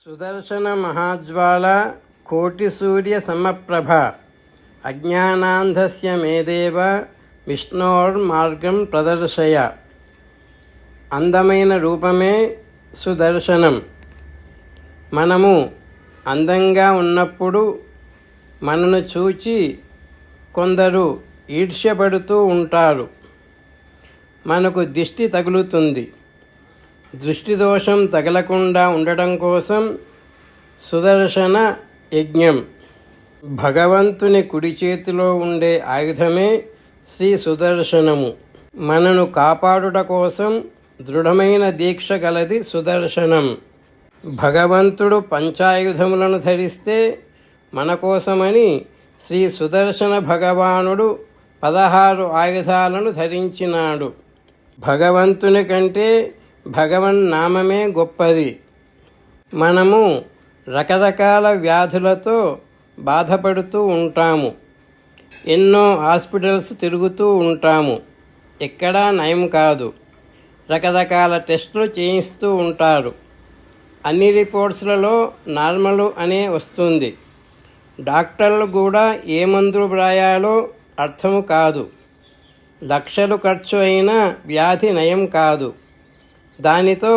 సుదర్శన మహాజ్వాల కోటి సూర్య సమప్రభ అజ్ఞానాంధస్య మేదేవ విష్ణోర్మార్గం ప్రదర్శయ. అందమైన రూపమే సుదర్శనం. మనము అందంగా ఉన్నప్పుడు మనను చూచి కొందరు ఈర్ష్యపడుతూ ఉంటారు. మనకు దిష్టి తగులుతుంది. దృష్టి దోషం తగలకుండా ఉండటం కోసం సుదర్శన యజ్ఞం. భగవంతుని కుడి చేతిలో ఉండే ఆయుధమే శ్రీ సుదర్శనము. మనను కాపాడుట కోసం దృఢమైన దీక్ష గలది సుదర్శనం. భగవంతుడు పంచాయుధములను ధరిస్తే మన కోసమని శ్రీ సుదర్శన భగవానుడు 16 ఆయుధాలను ధరించినాడు. భగవంతుని కంటే భగవన్నామమే గొప్పది. మనము రకరకాల వ్యాధులతో బాధపడుతూ ఉంటాము. ఎన్నో హాస్పిటల్స్ తిరుగుతూ ఉంటాము. ఎక్కడా నయం కాదు. రకరకాల టెస్టులు చేయిస్తూ ఉంటారు. అన్ని రిపోర్ట్స్లలో నార్మల్ అనే వస్తుంది. డాక్టర్లు కూడా ఏ మందులు వ్రాయాలో అర్థము కాదు. లక్షలు ఖర్చు అయినా వ్యాధి నయం కాదు. దానితో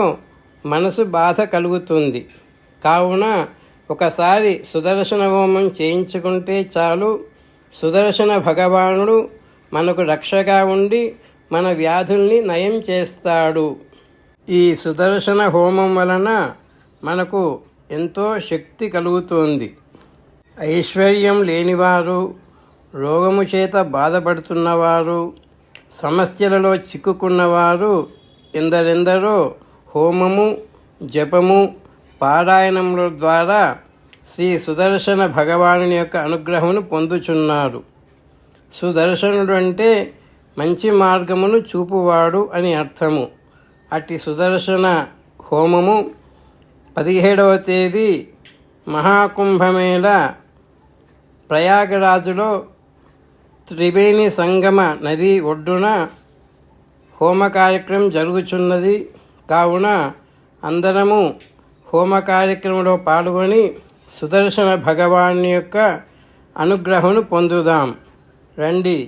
మనసు బాధ కలుగుతుంది. కావున ఒకసారి సుదర్శన హోమం చేయించుకుంటే చాలు. సుదర్శన భగవానుడు మనకు రక్షగా ఉండి మన వ్యాధుల్ని నయం చేస్తాడు. ఈ సుదర్శన హోమం వలన మనకు ఎంతో శక్తి కలుగుతుంది. ఐశ్వర్యం లేనివారు, రోగము చేత బాధపడుతున్నవారు, సమస్యలలో చిక్కుకున్నవారు ఎందరెందరో హోమము, జపము, పారాయణముల ద్వారా శ్రీ సుదర్శన భగవానుని యొక్క అనుగ్రహమును పొందుచున్నారు. సుదర్శనుడు అంటే మంచి మార్గమును చూపువాడు అని అర్థము. అట్టి సుదర్శన హోమము 17వ తేదీ మహాకుంభమేళ ప్రయాగరాజులో త్రివేణి సంగమ నది ఒడ్డున హోమ కార్యక్రమం జరుగుచున్నది. కావున అందరము హోమ కార్యక్రమంలో పాల్గొని సుదర్శన భగవాన్ యొక్క అనుగ్రహమును పొందుదాం. రండి.